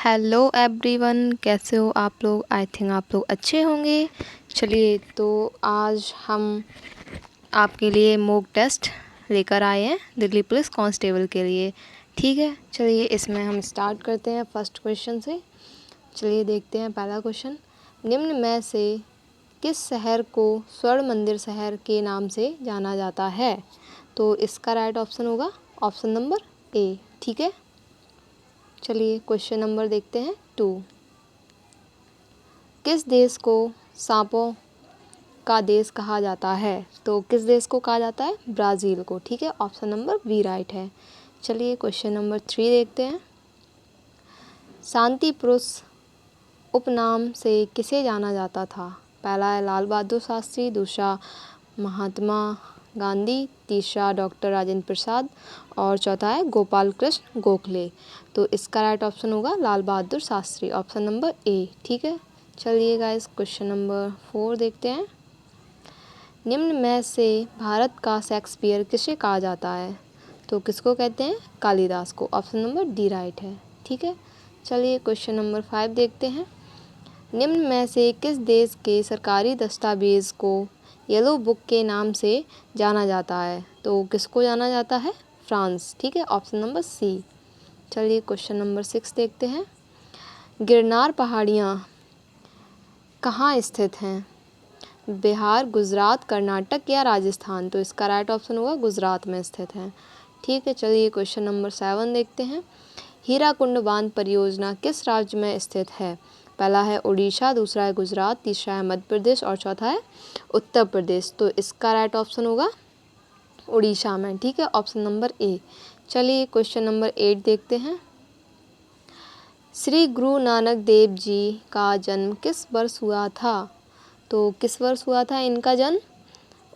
Hello everyone, कैसे हो आप लोग। आई थिंक आप लोग अच्छे होंगे। चलिए, तो आज हम आपके लिए मॉक टेस्ट लेकर आए हैं दिल्ली पुलिस कांस्टेबल के लिए। ठीक है, चलिए इसमें हम स्टार्ट करते हैं फर्स्ट क्वेश्चन से। चलिए देखते हैं पहला क्वेश्चन। निम्न में से किस शहर को स्वर्ण मंदिर शहर के नाम से जाना जाता है? तो इसका राइट ऑप्शन होगा ऑप्शन नंबर ए। ठीक है, चलिए क्वेश्चन नंबर देखते हैं 2। किस देश को सांपों का देश कहा जाता है? तो किस देश को कहा जाता है? ब्राज़ील को। ठीक है, ऑप्शन नंबर बी राइट है। चलिए क्वेश्चन नंबर 3 देखते हैं। शांति पुरुष उपनाम से किसे जाना जाता था? पहला है लाल बहादुर शास्त्री, दूसरा महात्मा गांधी, तीसरा डॉक्टर राजेंद्र प्रसाद और चौथा है गोपाल कृष्ण गोखले। तो इसका राइट ऑप्शन होगा Lal Bahadur Shastri, option number A. ठीक है, चलिए गाइस क्वेश्चन नंबर 4 देखते हैं। निम्न में से भारत का शेक्सपियर किसे कहा जाता है? तो किसको कहते हैं? कालिदास को, ऑप्शन नंबर डी राइट है। ठीक है, चलिए क्वेश्चन नंबर 5 देखते हैं। निम्न में से किस देश के सरकारी दस्तावेज को येलो बुक के नाम से जाना जाता है? तो किसको जाना जाता है? फ्रांस। ठीक है, ऑप्शन नंबर सी। चलिए क्वेश्चन नंबर 6 देखते हैं। गिरनार पहाड़ियाँ कहाँ स्थित हैं? बिहार, गुजरात, कर्नाटक या राजस्थान? तो इसका राइट ऑप्शन होगा गुजरात में स्थित है। ठीक है, चलिए क्वेश्चन नंबर 7 देखते हैं। हीराकुंड बांध परियोजना किस राज्य में स्थित है? पहला है उड़ीसा, दूसरा है गुजरात, तीसरा है मध्य प्रदेश और चौथा है उत्तर प्रदेश। तो इसका राइट ऑप्शन होगा उड़ीसा में। ठीक है, ऑप्शन नंबर ए। चलिए क्वेश्चन नंबर 8 देखते हैं। श्री गुरु नानक देव जी का जन्म किस वर्ष हुआ था? तो किस वर्ष हुआ था इनका जन्म?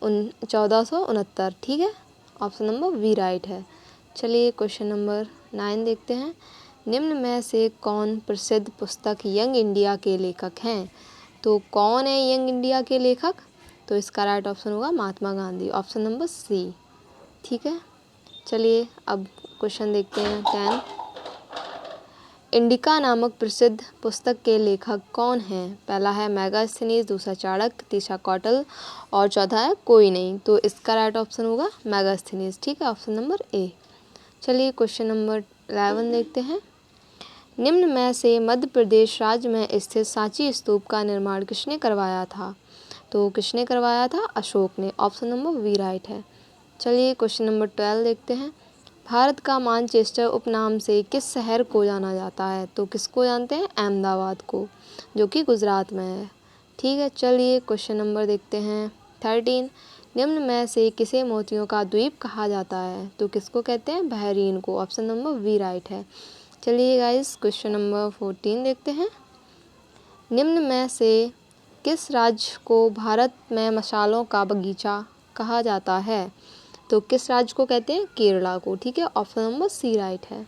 1469। ठीक है, ऑप्शन नंबर बी राइट है। चलिए क्वेश्चन नंबर 9 देखते हैं। निम्न में से कौन प्रसिद्ध पुस्तक यंग इंडिया के लेखक हैं? तो कौन है यंग इंडिया के लेखक? तो इसका राइट ऑप्शन होगा महात्मा गांधी, ऑप्शन नंबर सी। ठीक है, चलिए अब क्वेश्चन देखते हैं 10। इंडिका नामक प्रसिद्ध पुस्तक के लेखक कौन हैं? पहला है मेगास्थनीज, दूसरा चाणक्य, तीसरा कौटिल्य और चौथा है कोई नहीं। तो इसका राइट ऑप्शन होगा मेगास्थनीज। ठीक है, ऑप्शन नंबर ए। चलिए क्वेश्चन नंबर 11 देखते हैं। निम्न में से मध्य प्रदेश राज्य में स्थित सांची स्तूप का निर्माण किसने करवाया था? तो किसने करवाया था? अशोक ने, ऑप्शन नंबर बी राइट है। चलिए क्वेश्चन नंबर 12 देखते हैं। भारत का मानचेस्टर उपनाम से किस शहर को जाना जाता है? तो किसको जानते हैं? अहमदाबाद को, जो कि गुजरात में है। ठीक है, चलिए क्वेश्चन नंबर देखते हैं 13। निम्न में से किसे मोतियों का द्वीप कहा जाता है? तो किसको कहते हैं? बहरीन को, ऑप्शन नंबर बी राइट है। चलिए गाइस क्वेश्चन नंबर 14 देखते हैं। निम्न में से किस राज्य को भारत में मसालों का बगीचा कहा जाता है? तो किस राज्य को कहते हैं? केरला को। ठीक है, ऑप्शन नंबर सी राइट है।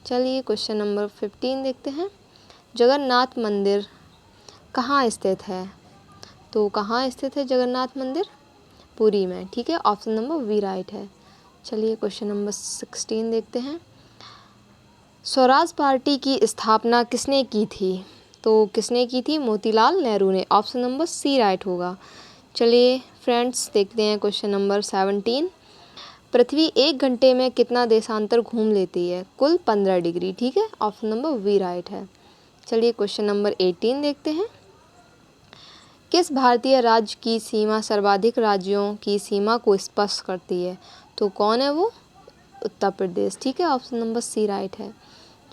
चलिए क्वेश्चन नंबर 15 देखते हैं। जगन्नाथ मंदिर कहाँ स्थित है? तो कहाँ स्थित है जगन्नाथ मंदिर? पुरी में। ठीक है, ऑप्शन नंबर बी राइट है। चलिए क्वेश्चन नंबर 16 देखते हैं। स्वराज पार्टी की स्थापना किसने की थी? तो किसने की थी? मोतीलाल नेहरू ने, ऑप्शन नंबर सी राइट होगा। चलिए फ्रेंड्स देखते हैं क्वेश्चन नंबर 17। पृथ्वी 1 घंटे में कितना देशांतर घूम लेती है? कुल 15 डिग्री। ठीक है, ऑप्शन नंबर बी राइट है। चलिए क्वेश्चन नंबर 18 देखते हैं। किस भारतीय राज्य की सीमा सर्वाधिक राज्यों की सीमा को स्पर्श करती है? तो कौन है वो? उत्तर प्रदेश। ठीक है, ऑप्शन नंबर सी राइट है।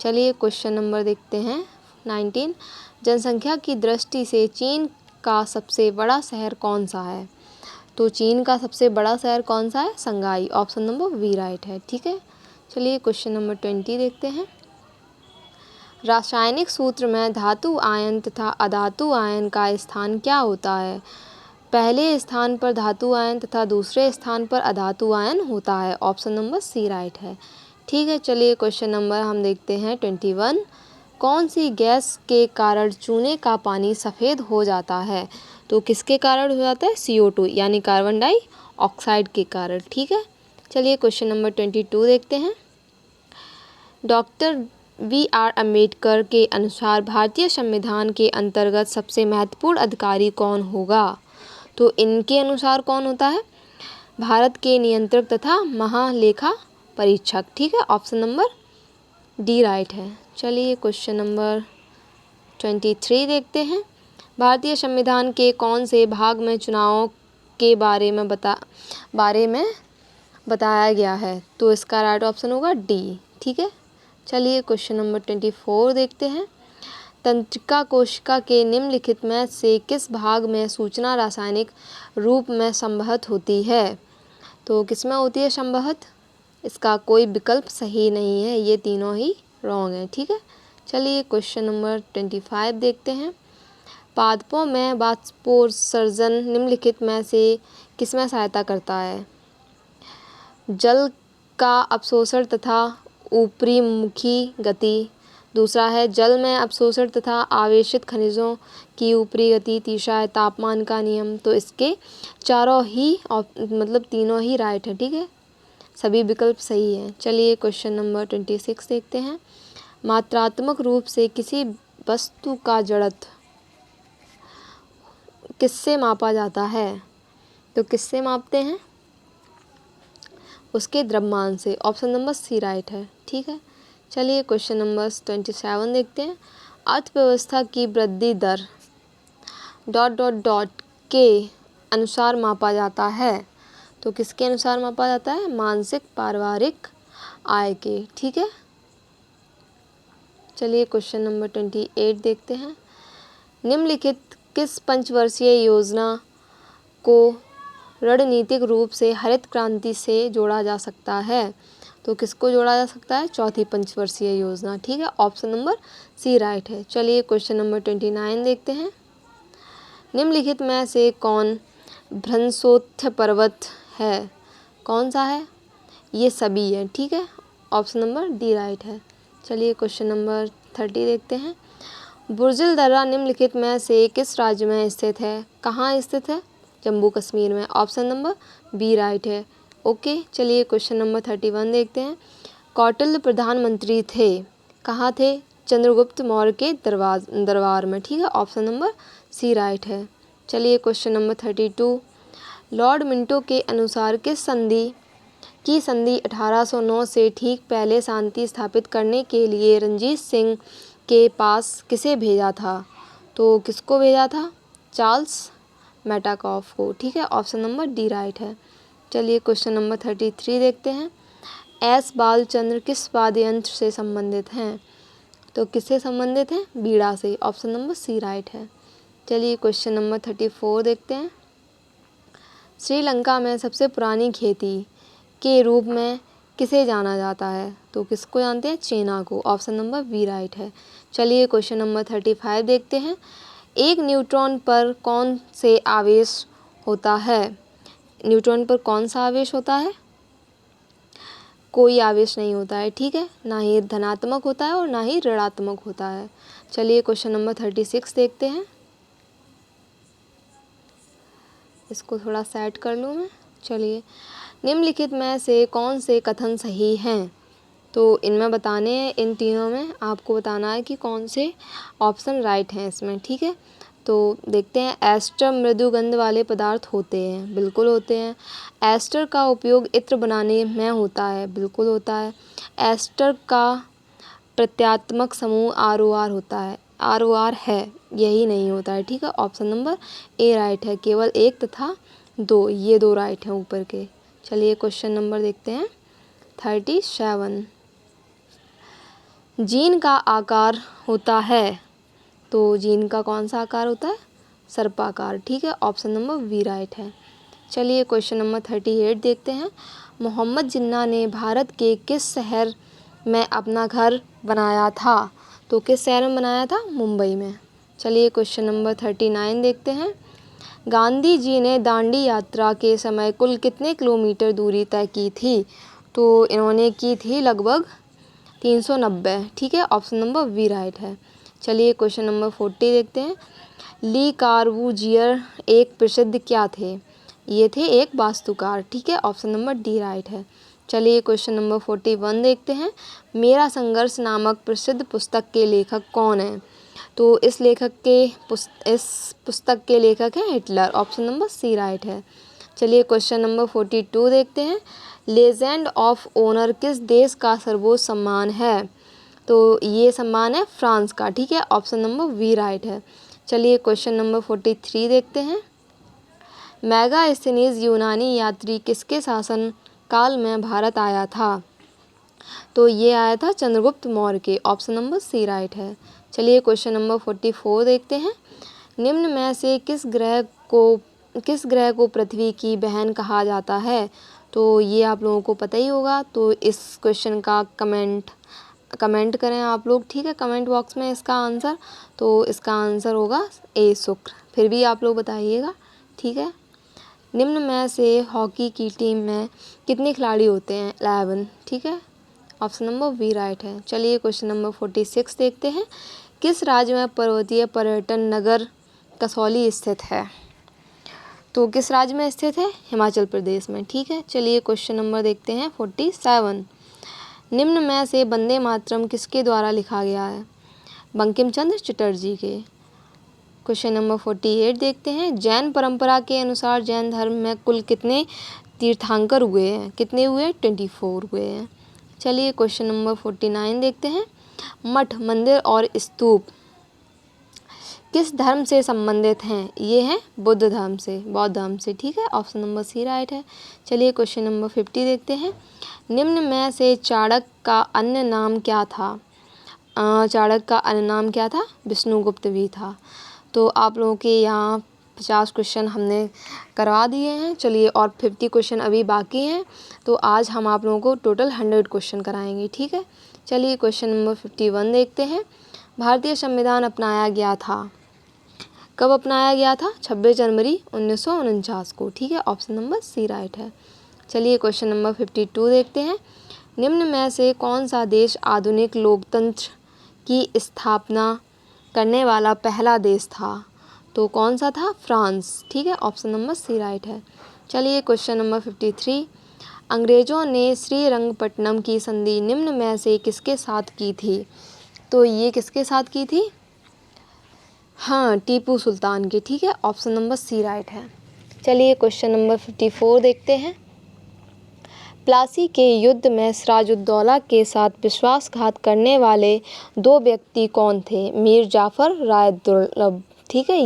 चलिए क्वेश्चन नंबर देखते हैं 19। जनसंख्या की दृष्टि से चीन का सबसे बड़ा शहर कौन सा है? तो चीन का सबसे बड़ा शहर कौन सा है? संघाई, ऑप्शन नंबर बी राइट है। ठीक है, चलिए क्वेश्चन नंबर 20 देखते हैं। रासायनिक सूत्र में धातु आयन तथा अधातु आयन का स्थान क्या होता है? पहले स्थान पर धातु आयन तथा दूसरे स्थान पर अधातु आयन होता है, ऑप्शन नंबर सी राइट है। ठीक है, चलिए क्वेश्चन नंबर हम देखते हैं 21। कौन सी गैस के कारण चूने का पानी सफ़ेद हो जाता है? तो किसके कारण हो जाता है? CO2 यानी कार्बन डाइऑक्साइड के कारण। ठीक है, चलिए क्वेश्चन नंबर 22 देखते हैं। डॉक्टर BR अम्बेडकर के अनुसार भारतीय संविधान के अंतर्गत सबसे महत्वपूर्ण अधिकारी कौन होगा? तो इनके अनुसार कौन होता है? भारत के नियंत्रक तथा महालेखा परीक्षक। ठीक है, ऑप्शन नंबर डी राइट है। चलिए क्वेश्चन नंबर 23 देखते हैं। भारतीय संविधान के कौन से भाग में चुनावों के बारे में बताया गया है? तो इसका राइट ऑप्शन होगा डी। ठीक है, चलिए क्वेश्चन नंबर 24 देखते हैं। तंत्रिका कोशिका के निम्नलिखित में से किस भाग में सूचना रासायनिक रूप में संवहन होती है? तो किसमें होती है संवहन? इसका कोई विकल्प सही नहीं है, ये तीनों ही रॉन्ग है। ठीक है, चलिए क्वेश्चन नंबर 25 देखते हैं। पादपों में वाष्पोत्सर्जन निम्नलिखित में से किसमें सहायता करता है? जल का अवशोषण तथा ऊपरी मुखी गति। दूसरा है जल में अवशोषण तथा आवेशित खनिजों की ऊपरी गति। तीसरा है तापमान का नियम। तो इसके चारों ही तीनों ही राइट है। ठीक है, सभी विकल्प सही हैं। चलिए क्वेश्चन नंबर 26 देखते हैं। मात्रात्मक रूप से किसी वस्तु का जड़त्व किससे मापा जाता है? तो किससे मापते हैं? उसके द्रव्यमान से। ऑप्शन नंबर सी राइट है। ठीक है, चलिए क्वेश्चन नंबर 27 देखते हैं। अर्थव्यवस्था की वृद्धि दर ... के अनुसार मापा जाता है। तो किसके अनुसार मापा जाता है? मासिक पारिवारिक आय के। ठीक है, चलिए क्वेश्चन नंबर 28 देखते हैं। निम्नलिखित किस पंचवर्षीय योजना को रणनीतिक रूप से हरित क्रांति से जोड़ा जा सकता है? तो किसको जोड़ा जा सकता है? चौथी पंचवर्षीय योजना। ठीक है, ऑप्शन नंबर सी राइट है। चलिए क्वेश्चन नंबर 29 देखते हैं। निम्नलिखित में से कौन भ्रंशोत्थ पर्वत है? कौन सा है? ये सभी है। ठीक है, ऑप्शन नंबर डी राइट है। चलिए क्वेश्चन नंबर 30 देखते हैं। बुर्जिल दर्रा निम्नलिखित में से किस राज्य में स्थित है? कहाँ स्थित है? जम्मू कश्मीर में। ऑप्शन नंबर बी राइट है। ओके, चलिए क्वेश्चन नंबर 31 देखते हैं। कौटिल्य प्रधानमंत्री थे, कहाँ थे? चंद्रगुप्त मौर्य के दरबार में। ठीक है, ऑप्शन नंबर सी राइट है। चलिए क्वेश्चन नंबर 32। लॉर्ड मिंटो के अनुसार किस संधि 1809 से ठीक पहले शांति स्थापित करने के लिए रणजीत सिंह के पास किसे भेजा था? तो किसको भेजा था? चार्ल्स मेटाकॉफ को। ठीक है, ऑप्शन नंबर डी राइट है। चलिए क्वेश्चन नंबर 33 देखते हैं। एस बालचंद्र किस वाद्य यंत्र से संबंधित हैं? तो किससे संबंधित हैं? बीड़ा से। ऑप्शन नंबर सी राइट है। चलिए क्वेश्चन नंबर 34 देखते हैं। श्रीलंका में सबसे पुरानी खेती के रूप में किसे जाना जाता है? तो किसको जानते हैं? चीना को। ऑप्शन नंबर बी राइट है। चलिए क्वेश्चन नंबर 35 देखते हैं। एक न्यूट्रॉन पर कौन से आवेश होता है? न्यूट्रॉन पर कौन सा आवेश होता है? कोई आवेश नहीं होता है। ठीक है, ना ही धनात्मक होता है और ना ही ऋणात्मक होता है। चलिए क्वेश्चन नंबर 36 देखते हैं। इसको थोड़ा सेट कर लूँ मैं। चलिए, निम्नलिखित में से कौन से कथन सही हैं? तो इनमें बताने हैं, इन तीनों में आपको बताना है कि कौन से ऑप्शन राइट हैं इसमें। ठीक है, तो देखते हैं। एस्टर मृदु गंध वाले पदार्थ होते हैं, बिल्कुल होते हैं। एस्टर का उपयोग इत्र बनाने में होता है, बिल्कुल होता है। एस्टर का प्रत्यात्मक समूह ROR होता है, ROR है, यही नहीं होता है। ठीक है, ऑप्शन नंबर ए राइट है। केवल 1 तथा 2, ये 2 राइट हैं ऊपर के। चलिए क्वेश्चन नंबर देखते हैं 37। जीन का आकार होता है, तो जीन का कौन सा आकार होता है? सर्पाकार। ठीक है, ऑप्शन नंबर बी राइट है। चलिए क्वेश्चन नंबर 38 देखते हैं। मोहम्मद जिन्ना ने भारत के किस शहर में अपना घर बनाया था? तो किस शहर में बनाया था? मुंबई में। चलिए क्वेश्चन नंबर 39 देखते हैं। गांधी जी ने दांडी यात्रा के समय कुल कितने किलोमीटर दूरी तय की थी? तो इन्होंने की थी लगभग 390। ठीक है, ऑप्शन नंबर बी राइट है। चलिए क्वेश्चन नंबर 40 देखते हैं। ली कार्बूजियर एक प्रसिद्ध क्या थे? ये थे एक वास्तुकार। ठीक है, ऑप्शन नंबर डी राइट है। चलिए क्वेश्चन नंबर 41 देखते हैं। मेरा संघर्ष नामक प्रसिद्ध पुस्तक के लेखक कौन है? तो इस पुस्तक के लेखक हैं Hitler. Option number C right है। चलिए क्वेश्चन नंबर 42 देखते हैं। लेजेंड ऑफ ऑनर किस देश का सर्वोच्च सम्मान है? तो ये सम्मान है फ्रांस का। ठीक है, ऑप्शन नंबर वी राइट है। चलिए क्वेश्चन नंबर 43 देखते हैं। मेगास्थनीज यूनानी यात्री किसके शासन काल में भारत आया था? तो ये आया था चंद्रगुप्त मौर्य के। ऑप्शन नंबर सी राइट है। चलिए क्वेश्चन नंबर 44 देखते हैं। निम्न में से किस ग्रह को पृथ्वी की बहन कहा जाता है? तो ये आप लोगों को पता ही होगा। तो इस क्वेश्चन का कमेंट करें आप लोग। ठीक है, कमेंट बॉक्स में इसका आंसर। तो इसका आंसर होगा ए शुक्र। फिर भी आप लोग बताइएगा। ठीक है, निम्न में से हॉकी की टीम में कितने खिलाड़ी होते हैं? 11। ठीक है, ऑप्शन नंबर वी राइट है। चलिए क्वेश्चन नंबर 46 देखते हैं। किस राज्य में पर्वतीय पर्यटन नगर कसौली स्थित है? तो किस राज्य में स्थित है? हिमाचल प्रदेश में। ठीक है, चलिए क्वेश्चन नंबर देखते हैं 47। निम्न में से वंदे मातरम किसके द्वारा लिखा गया है? बंकिम चंद्र चटर्जी के। क्वेश्चन नंबर 48 देखते हैं। जैन परंपरा के अनुसार जैन धर्म में कुल कितने तीर्थंकर हुए हैं? कितने हुए? 24 हुए हैं। चलिए क्वेश्चन नंबर 49 देखते हैं। मठ, मंदिर और स्तूप किस धर्म से संबंधित हैं? ये हैं बौद्ध धर्म से। ठीक है, ऑप्शन नंबर सी राइट है। चलिए क्वेश्चन नंबर 50 देखते हैं। निम्न में से चाणक्य का अन्य नाम क्या था? चाणक्य का अन्य नाम क्या था? विष्णुगुप्त भी था। तो आप लोगों के यहाँ 50 क्वेश्चन हमने करवा दिए हैं। चलिए, और 50 क्वेश्चन अभी बाकी हैं। तो आज हम आप लोगों को टोटल 100 क्वेश्चन कराएंगे। ठीक है, चलिए क्वेश्चन नंबर 51 देखते हैं। भारतीय संविधान अपनाया गया था? कब अपनाया गया था? 26 जनवरी 1949 को। ठीक है, ऑप्शन नंबर सी राइट है। चलिए क्वेश्चन नंबर 52 देखते हैं। निम्न में से कौन सा देश आधुनिक लोकतंत्र की स्थापना करने वाला पहला देश था? तो कौन सा था? फ्रांस। ठीक है, ऑप्शन नंबर सी राइट है। चलिए क्वेश्चन नंबर 53। अंग्रेजों ने श्रीरंगपट्टनम की संधि निम्न में से किसके साथ की थी? तो ये किसके साथ की थी? हाँ, टीपू सुल्तान के। ठीक है, ऑप्शन नंबर सी राइट है। चलिए क्वेश्चन नंबर 54 देखते हैं। प्लासी के युद्ध में सिराजुद्दौला के साथ विश्वासघात करने वाले 2 व्यक्ति कौन थे? मीर जाफ़र, राय दुर्लभ। ठीक है,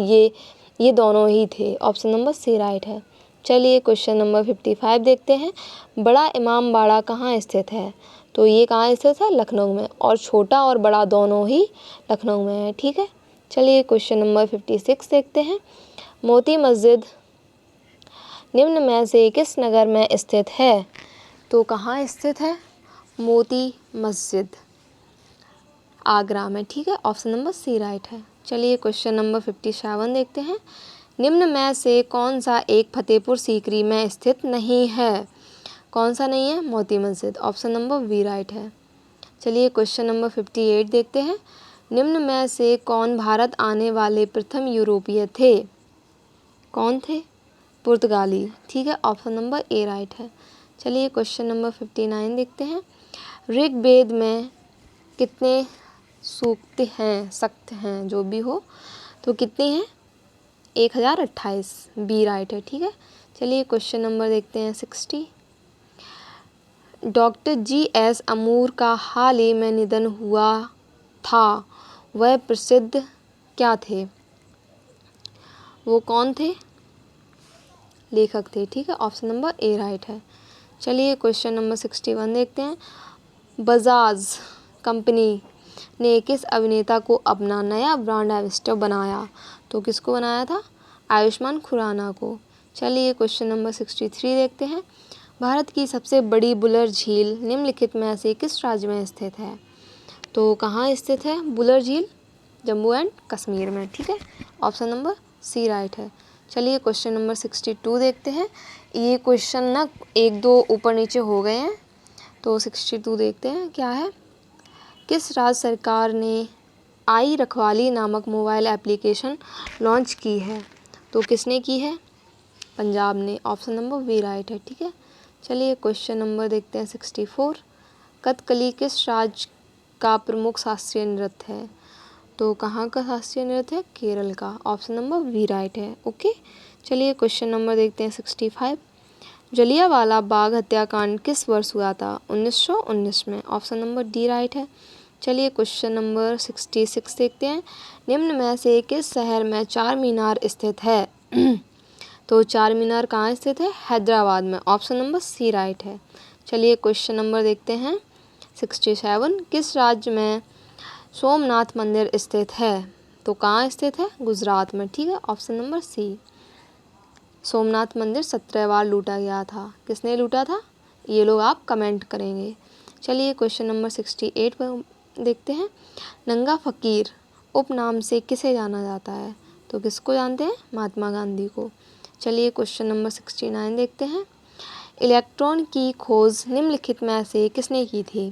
ये दोनों ही थे। ऑप्शन नंबर सी राइट है। चलिए क्वेश्चन नंबर 55 देखते हैं। बड़ा इमाम बाड़ा कहाँ स्थित है? तो ये कहाँ स्थित है? लखनऊ में। और छोटा और बड़ा दोनों ही लखनऊ में है। ठीक है, चलिए क्वेश्चन नंबर 56 देखते हैं। मोती मस्जिद निम्न में से किस नगर में स्थित है? तो कहाँ स्थित है? मोती मस्जिद आगरा में। ठीक है, ऑप्शन नंबर सी राइट है। चलिए क्वेश्चन नंबर 57 देखते हैं। निम्न में से कौन सा एक फतेहपुर सीकरी में स्थित नहीं है? कौन सा नहीं है? Moti Masjid. Option number we write है। चलिए क्वेश्चन नंबर 58 देखते हैं। निम्न में से कौन भारत आने वाले प्रथम यूरोपीय थे? कौन थे? पुर्तगाली। ठीक है, ऑप्शन नंबर ए राइट है। चलिए क्वेश्चन नंबर 59 देखते हैं। ऋग्वेद में कितने सूक्त हैं, सक्त हैं, जो भी हो, तो कितनी हैं? 1028। बी राइट है। ठीक है, चलिए क्वेश्चन नंबर देखते हैं 60। Doctor GS. अमूर का हाल ही में निधन हुआ था, वह प्रसिद्ध क्या थे? वो कौन थे? लेखक थे। ठीक है, ऑप्शन नंबर ए राइट है। चलिए क्वेश्चन नंबर 61 देखते हैं। बजाज कंपनी ने किस अभिनेता को अपना नया ब्रांड एम्बेसडर बनाया? तो किसको बनाया था? आयुष्मान खुराना को। चलिए क्वेश्चन नंबर 63 देखते हैं। भारत की सबसे बड़ी बुलर झील निम्नलिखित में से किस राज्य में स्थित है? तो कहाँ स्थित है बुलर झील? जम्मू एंड कश्मीर में। ठीक है, ऑप्शन नंबर सी राइट है। चलिए क्वेश्चन नंबर 62 देखते हैं। ये क्वेश्चन ना 1-2 ऊपर नीचे हो गए हैं। तो 62 देखते हैं क्या है। किस राज्य सरकार ने आई रखवाली नामक मोबाइल एप्लीकेशन लॉन्च की है? तो किसने की है? पंजाब ने। ऑप्शन नंबर वी राइट है। ठीक है, चलिए क्वेश्चन नंबर देखते हैं 64। कथकली किस राज्य का प्रमुख शास्त्रीय नृत्य है? तो कहाँ का शास्त्रीय नृत्य है? केरल का। ऑप्शन नंबर बी राइट है। ओके, चलिए क्वेश्चन नंबर देखते हैं 65। जलियांवाला बाग हत्याकांड किस वर्ष हुआ था? 1919 में। ऑप्शन नंबर डी राइट है। चलिए क्वेश्चन नंबर 66 देखते हैं। निम्न में से किस शहर में चार मीनार स्थित है? तो चार मीनार कहाँ स्थित है? हैदराबाद में। ऑप्शन नंबर सी राइट है। चलिए क्वेश्चन नंबर देखते हैं 67। किस राज्य में सोमनाथ मंदिर स्थित है? तो कहाँ स्थित है? गुजरात में। ठीक है, ऑप्शन नंबर सी। सोमनाथ मंदिर 17 बार लूटा गया था। किसने लूटा था? ये लोग आप कमेंट करेंगे। चलिए क्वेश्चन नंबर 68 पर देखते हैं। नंगा फकीर उपनाम से किसे जाना जाता है? तो किसको जानते हैं? महात्मा गांधी को। चलिए क्वेश्चन नंबर 69 देखते हैं। इलेक्ट्रॉन की खोज निम्नलिखित में से किसने की थी?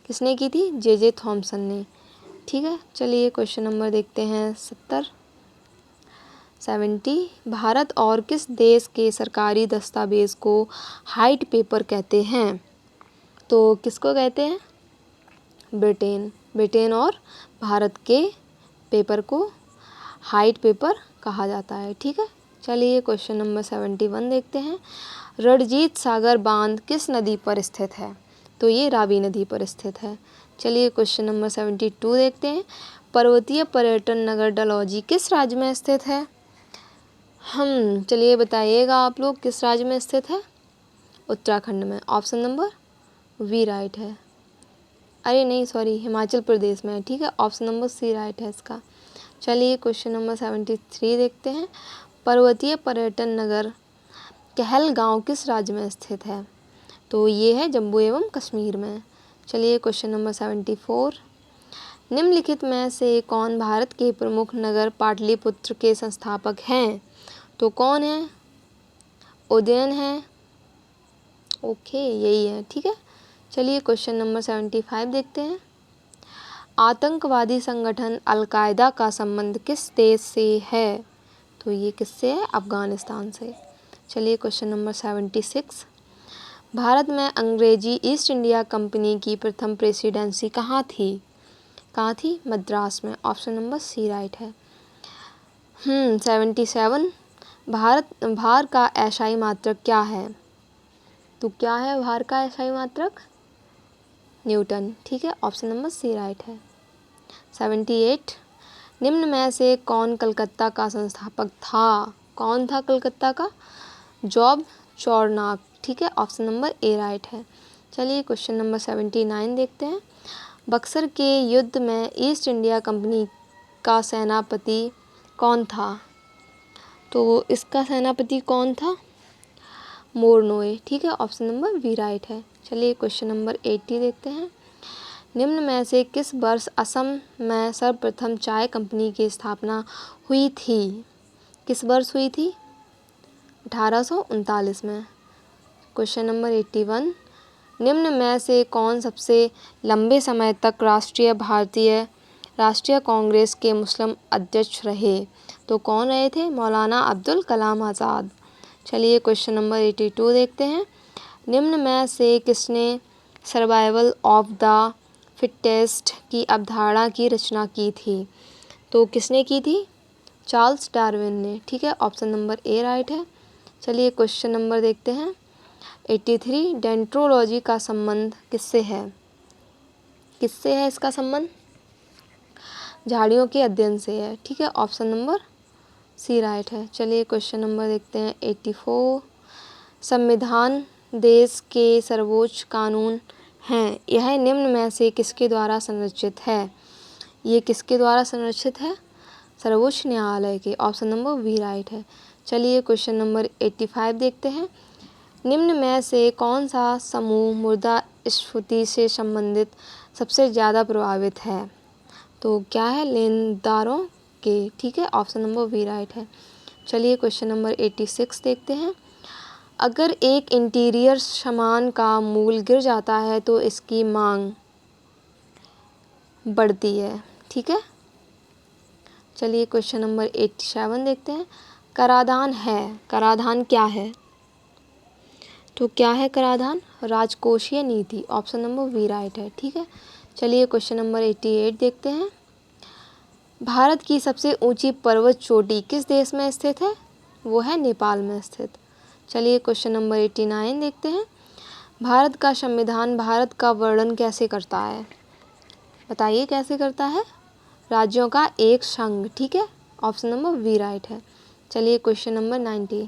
किसने की थी? जे थॉमसन ने। ठीक है, चलिए क्वेश्चन नंबर देखते हैं 70। भारत और किस देश के सरकारी दस्तावेज को व्हाइट पेपर कहते हैं? तो किसको कहते हैं? ब्रिटेन और भारत के पेपर को व्हाइट पेपर कहा जाता है। ठीक है, चलिए क्वेश्चन नंबर 71 देखते हैं। रणजीत सागर बांध किस नदी पर स्थित है? तो ये रावी नदी पर स्थित है। चलिए क्वेश्चन नंबर 72 देखते हैं। पर्वतीय पर्यटन नगर डलहौजी किस राज्य में स्थित है? चलिए बताइएगा आप लोग, किस राज्य में स्थित है? उत्तराखंड में। ऑप्शन नंबर वी राइट है। अरे नहीं, सॉरी, हिमाचल प्रदेश में है। ठीक है, ऑप्शन नंबर सी राइट है इसका। चलिए क्वेश्चन नंबर 73 देखते हैं। पर्वतीय पर्यटन नगर कहलगांव किस राज्य में स्थित है? तो ये है जम्मू एवं कश्मीर में। चलिए क्वेश्चन नंबर 74। निम्नलिखित में से कौन भारत के प्रमुख नगर पाटलिपुत्र के संस्थापक हैं? तो कौन है? उदयन है। ओके, यही है। ठीक है, चलिए क्वेश्चन नंबर 75 देखते हैं। आतंकवादी संगठन अलकायदा का संबंध किस देश से है? तो ये किससे है? अफगानिस्तान से। चलिए क्वेश्चन नंबर 76। भारत में अंग्रेजी ईस्ट इंडिया कंपनी की प्रथम प्रेसिडेंसी कहाँ थी? कहाँ थी? मद्रास में। ऑप्शन नंबर सी राइट है। 77। भार का एसआई मात्रक क्या है? तो क्या है भार का एसआई मात्रक? न्यूटन। ठीक है, ऑप्शन नंबर सी राइट है। 78। निम्न में से कौन कलकत्ता का संस्थापक था? कौन था कलकत्ता का? जॉब चौरनाक। ठीक है, ऑप्शन नंबर ए राइट है। चलिए क्वेश्चन नंबर 79 देखते हैं। बक्सर के युद्ध में ईस्ट इंडिया कंपनी का सेनापति कौन था? तो इसका सेनापति कौन था? मोरनोए। ठीक है, ऑप्शन नंबर बी राइट है। चलिए क्वेश्चन नंबर 80 देखते हैं। निम्न में से किस वर्ष असम में सर्वप्रथम चाय कंपनी की स्थापना हुई थी? किस वर्ष हुई थी? 1839 में। Question number 81। निम्न में से कौन सबसे लंबे समय तक राष्ट्रीय कांग्रेस के मुस्लिम अध्यक्ष रहे? तो कौन रहे थे? मौलाना अब्दुल कलाम आज़ाद। चलिए क्वेश्चन नंबर 82 देखते हैं। निम्न में से किसने सर्वाइवल ऑफ द फिटेस्ट की अवधारणा की रचना की थी? तो किसने की थी? चार्ल्स डार्विन ने। ठीक है, ऑप्शन नंबर ए राइट है। चलिए क्वेश्चन नंबर देखते हैं 83। डेंट्रोलॉजी का संबंध किससे है? किससे है इसका संबंध? झाड़ियों के अध्ययन से है। ठीक है, ऑप्शन नंबर सी राइट है। चलिए क्वेश्चन नंबर देखते हैं 84। संविधान देश के सर्वोच्च कानून हैं। यह निम्न में से किसके द्वारा संरचित है? ये किसके द्वारा संरक्षित है? सर्वोच्च न्यायालय के। ऑप्शन नंबर बी राइट है। चलिए क्वेश्चन नंबर 85 देखते हैं। निम्न में से कौन सा समूह मुद्रास्फीति से संबंधित सबसे ज़्यादा प्रभावित है? तो क्या है? लेनदारों के। ठीक है, ऑप्शन नंबर बी राइट है। चलिए क्वेश्चन नंबर 86 देखते हैं। अगर एक इंटीरियर सामान का मूल्य गिर जाता है तो इसकी मांग बढ़ती है। ठीक है, चलिए क्वेश्चन नंबर 87 देखते हैं। कराधान है। कराधान क्या है? तो क्या है कराधान? राजकोषीय नीति, ऑप्शन नंबर बी राइट है। ठीक है, चलिए क्वेश्चन नंबर 88 देखते हैं। भारत की सबसे ऊंची पर्वत चोटी किस देश में स्थित है? वो है नेपाल में स्थित। चलिए क्वेश्चन नंबर 89 देखते हैं। भारत का संविधान भारत का वर्णन कैसे करता है? बताइए कैसे करता है? राज्यों का एक संघ। ठीक है, ऑप्शन नंबर बी राइट है। चलिए क्वेश्चन नंबर 90।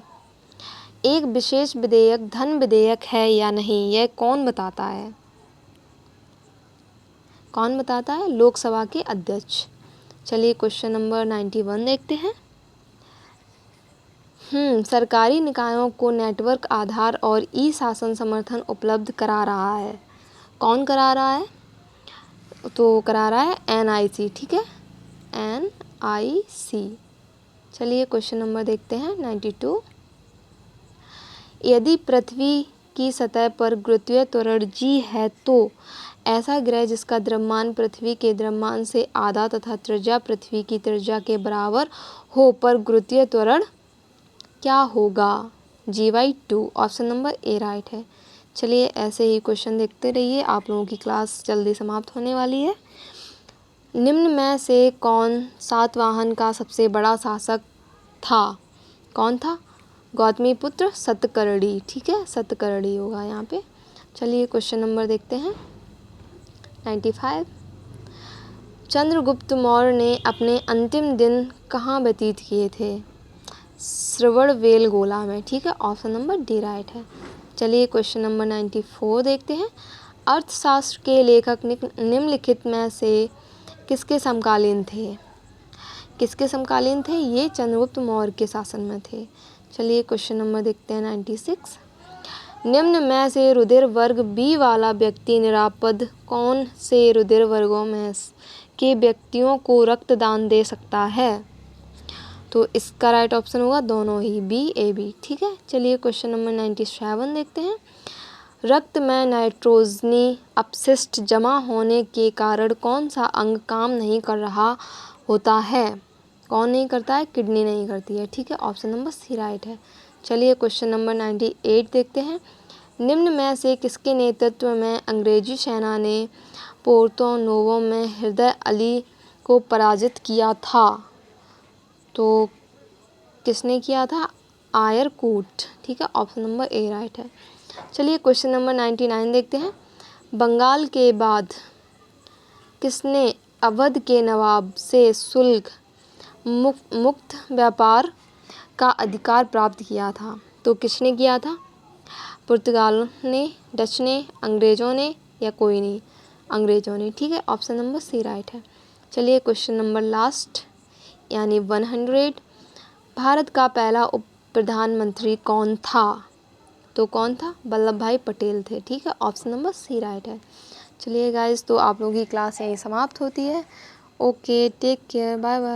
एक विशेष विधेयक धन विधेयक है या नहीं, यह कौन बताता है? कौन बताता है? लोकसभा के अध्यक्ष। चलिए क्वेश्चन नंबर 91 देखते हैं। सरकारी निकायों को नेटवर्क आधार और ई शासन समर्थन उपलब्ध करा रहा है। कौन करा रहा है? तो करा रहा है NIC। ठीक है, NIC। चलिए क्वेश्चन नंबर देखते हैं 92। यदि पृथ्वी की सतह पर गुरुत्वीय त्वरण g है तो ऐसा ग्रह जिसका द्रव्यमान पृथ्वी के द्रव्यमान से आधा तथा त्रिज्या पृथ्वी की त्रिज्या के बराबर हो पर गुरुत्वीय त्वरण क्या होगा? G/2, option number A right है। चलिए ऐसे ही क्वेश्चन देखते रहिए, आप लोगों की क्लास जल्दी समाप्त होने वाली है। निम्न में से कौन सातवाहन का सबसे बड़ा शासक था? कौन था? गौतमीपुत्र सतकर्णी। ठीक है, सतकर्णी होगा यहाँ पे। चलिए क्वेश्चन नंबर देखते हैं 95। चंद्रगुप्त मौर्य ने अपने अंतिम दिन कहाँ व्यतीत किए थे? श्रवणबेलगोला में। ठीक है, ऑप्शन नंबर डी राइट है। चलिए क्वेश्चन नंबर 94 देखते हैं। अर्थशास्त्र के लेखक निम्नलिखित में से किसके समकालीन थे? किसके समकालीन थे? ये चंद्रगुप्त मौर्य के शासन में थे। चलिए क्वेश्चन नंबर देखते हैं 96। निम्न में से रुधिर वर्ग बी वाला व्यक्ति निरापद कौन से रुधिर वर्गों में के व्यक्तियों को रक्तदान दे सकता है? तो इसका राइट ऑप्शन होगा दोनों ही, बी ए बी। ठीक है, चलिए क्वेश्चन नंबर 97 देखते हैं। रक्त में नाइट्रोजनी अपशिष्ट जमा होने के कारण कौन सा अंग काम नहीं कर रहा होता है? कौन नहीं करता है? किडनी नहीं करती है। ठीक है, ऑप्शन नंबर सी राइट है। चलिए क्वेश्चन नंबर 98 देखते हैं। निम्न में से किसके नेतृत्व में अंग्रेजी सेना ने पोर्तो नोवो में हैदर अली को पराजित किया था? तो किसने किया था? आयरकूट। ठीक है, ऑप्शन नंबर ए राइट है। चलिए क्वेश्चन नंबर 99 देखते हैं। बंगाल के बाद किसने अवध के नवाब से शुल्क मुक्त व्यापार का अधिकार प्राप्त किया था? तो किसने किया था? पुर्तगाल ने, डच ने, अंग्रेज़ों ने या कोई नहीं? अंग्रेज़ों ने। ठीक है, ऑप्शन नंबर सी राइट है। चलिए क्वेश्चन नंबर लास्ट यानी 100। भारत का पहला उप प्रधानमंत्री कौन था? तो कौन था? वल्लभ भाई पटेल थे। ठीक है, ऑप्शन नंबर सी राइट है। चलिए गाइस, तो आप लोगों की क्लास यहीं समाप्त होती है। Okay, take care, bye bye.